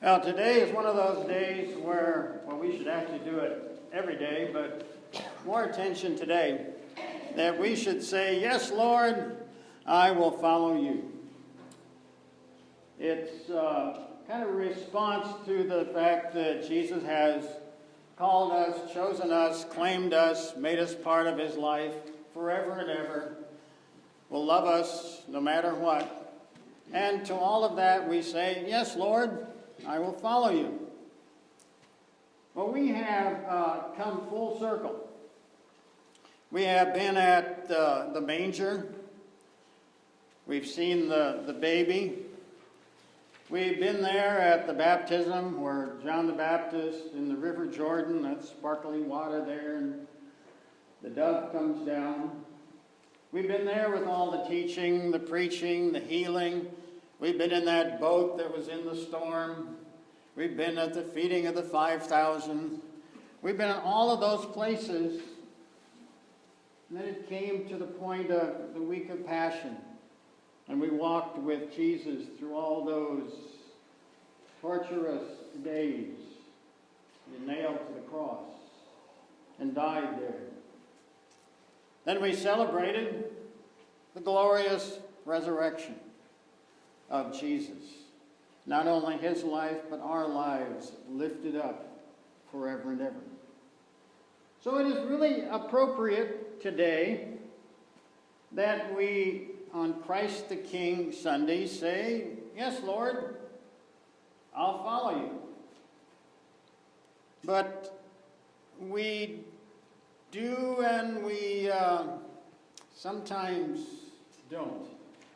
Well, today is one of those days where, well, we should actually do it every day, but more attention today, that we should say, yes, Lord, I will follow you. It's kind of a response to the fact that Jesus has called us, chosen us, claimed us, made us part of his life forever and ever, will love us no matter what. And to all of that we say, yes, Lord, I will follow you. Well, we have come full circle. We have been at the manger. We've seen the baby. We've been there at the baptism where John the Baptist in the River Jordan, that sparkling water there, and the dove comes down. We've been there with all the teaching, the preaching, the healing. We've been in that boat that was in the storm. We've been at the feeding of the 5,000. We've been in all of those places. And then it came to the point of the week of Passion. And we walked with Jesus through all those torturous days. He nailed to the cross and died there. Then we celebrated the glorious resurrection of Jesus. Not only his life, but our lives lifted up forever and ever. So it is really appropriate today that we, on Christ the King Sunday, say, yes, Lord, I'll follow you. But we do and we sometimes don't.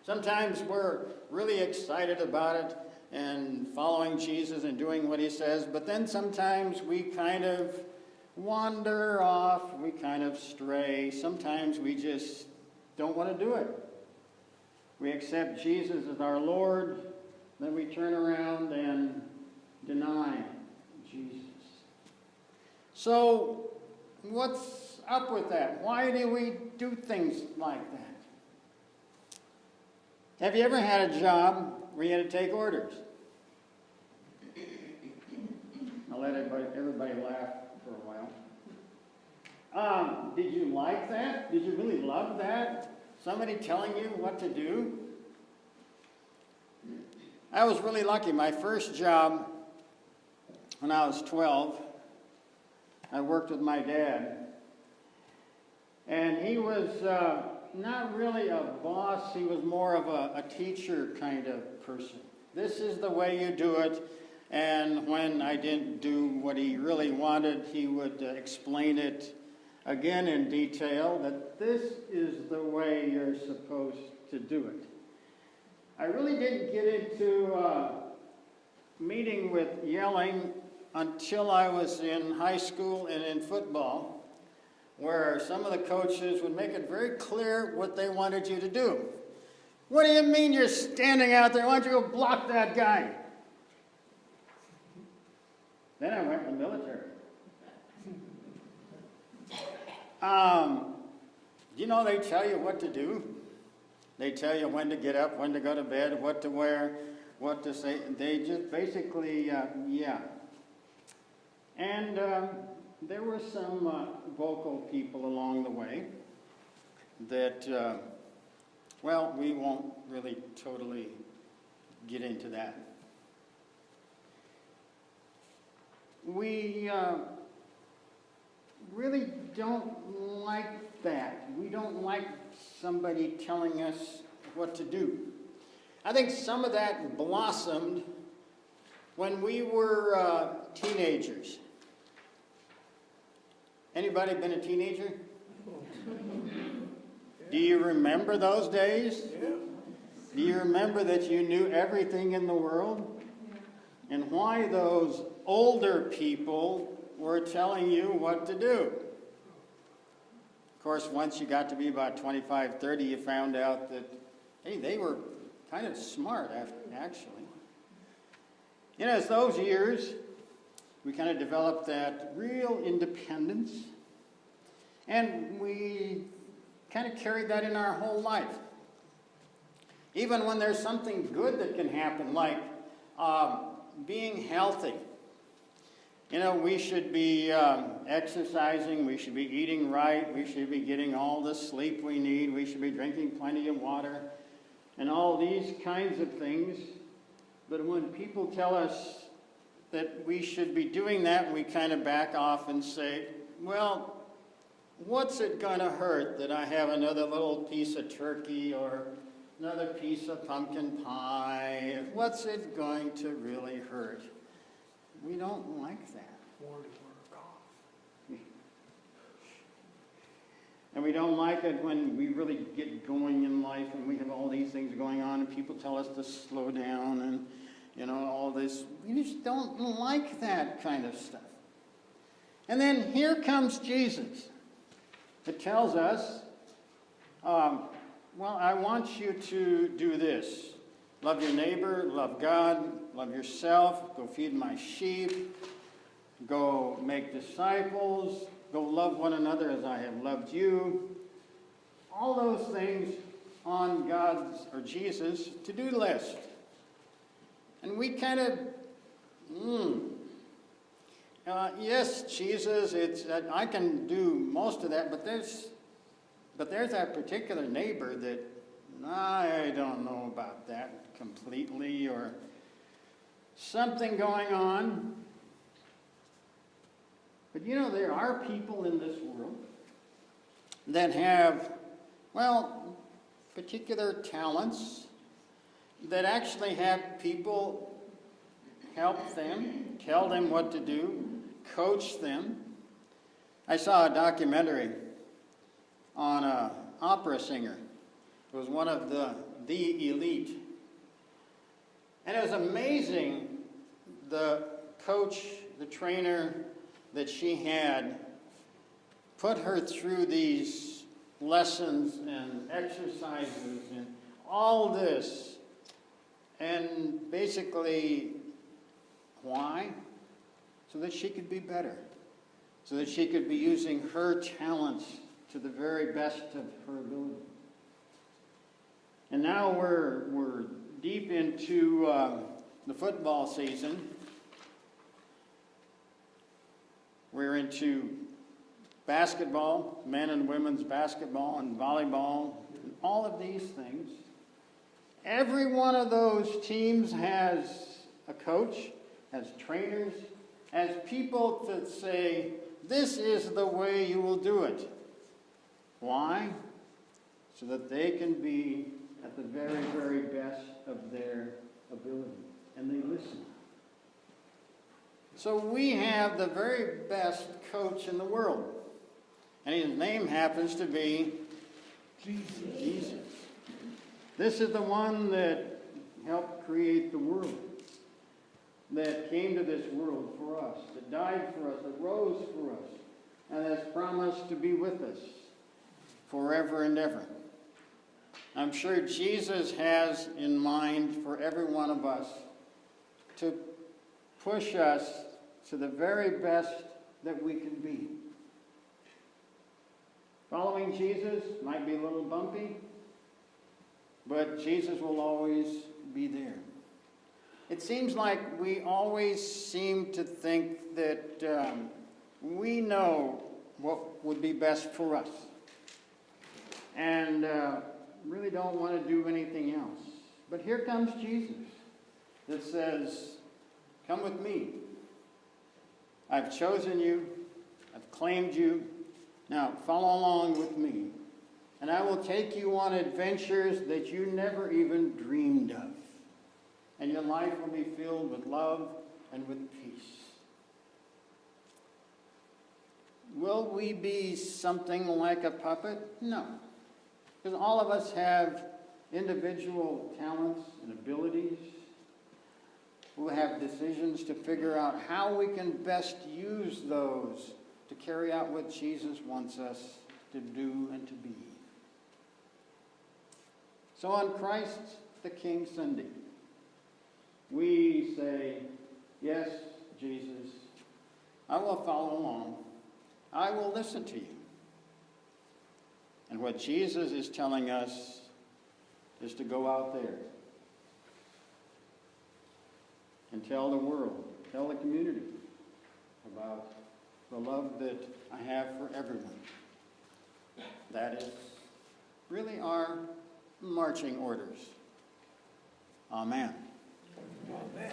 Sometimes we're really excited about it and following Jesus and doing what he says, but then sometimes we kind of wander off, we kind of stray. Sometimes we just don't want to do it. We accept Jesus as our Lord, then we turn around and deny Jesus. So, what's up with that? Why do we do things like that? Have you ever had a job where you had to take orders? I'll let everybody laugh for a while. Did you like that? Did you really love that? Somebody telling you what to do? I was really lucky. My first job, when I was 12, I worked with my dad. And he was not really a boss. He was more of a teacher kind of person. This is the way you do it. And when I didn't do what he really wanted, he would explain it again in detail, that this is the way you're supposed to do it. I really didn't get into meeting with yelling until I was in high school and in football, where some of the coaches would make it very clear what they wanted you to do. What do you mean you're standing out there? Why don't you go block that guy? Then I went in the military. You know, they tell you what to do. They tell you when to get up, when to go to bed, what to wear, what to say. They just basically, yeah. And there were some vocal people along the way that, well, we won't really totally get into that. We really don't like that. We don't like somebody telling us what to do. I think some of that blossomed when we were teenagers. Anybody been a teenager? Do you remember those days? Do you remember that you knew everything in the world? And why those older people were telling you what to do? Of course, once you got to be about 25, 30, you found out that, hey, they were kind of smart, actually. You know, as those years, we kind of developed that real independence, and we kind of carried that in our whole life. Even when there's something good that can happen, like being healthy. You know, we should be exercising, we should be eating right, we should be getting all the sleep we need, we should be drinking plenty of water, and all these kinds of things. But when people tell us that we should be doing that, we kind of back off and say, well, what's it going to hurt that I have another little piece of turkey or another piece of pumpkin pie? What's it going to really hurt? We don't like that. And we don't like it when we really get going in life and we have all these things going on and people tell us to slow down and, you know, all this. We just don't like that kind of stuff. And then here comes Jesus. It tells us, well, I want you to do this. Love your neighbor, love God, love yourself, go feed my sheep, go make disciples, go love one another as I have loved you. All those things on God's or Jesus' to-do list. And we kind of, yes, Jesus, I can do most of that, but there's that particular neighbor that I don't know about that completely, or something going on. But you know, there are people in this world that have, well, particular talents that actually have people help them, tell them what to do, coach them. I saw a documentary on an opera singer. It was one of the elite. And it was amazing, the coach, the trainer that she had put her through these lessons and exercises and all this. And basically, why? So that she could be better. So that she could be using her talents to the very best of her ability. And now we're deep into the football season. We're into basketball, men and women's basketball and volleyball, and all of these things. Every one of those teams has a coach, has trainers, has people that say, this is the way you will do it. Why? So that they can be at the very, very best of their ability. And they listen. So we have the very best coach in the world. And his name happens to be Jesus. This is the one that helped create the world. That came to this world for us. That died for us. That rose for us. And has promised to be with us forever and ever. I'm sure Jesus has in mind for every one of us to push us to the very best that we can be. Following Jesus might be a little bumpy, but Jesus will always be there. It seems like we always seem to think that we know what would be best for us. And really don't want to do anything else. But here comes Jesus that says, come with me. I've chosen you. I've claimed you. Now follow along with me. And I will take you on adventures that you never even dreamed of. And your life will be filled with love and with peace. Will we be something like a puppet? No. Because all of us have individual talents and abilities. We'll have decisions to figure out how we can best use those to carry out what Jesus wants us to do and to be. So on Christ the King Sunday, we say, yes, Jesus, I will follow along. I will listen to you. And what Jesus is telling us is to go out there and tell the world, tell the community about the love that I have for everyone. That is really our marching orders. Amen. Amen.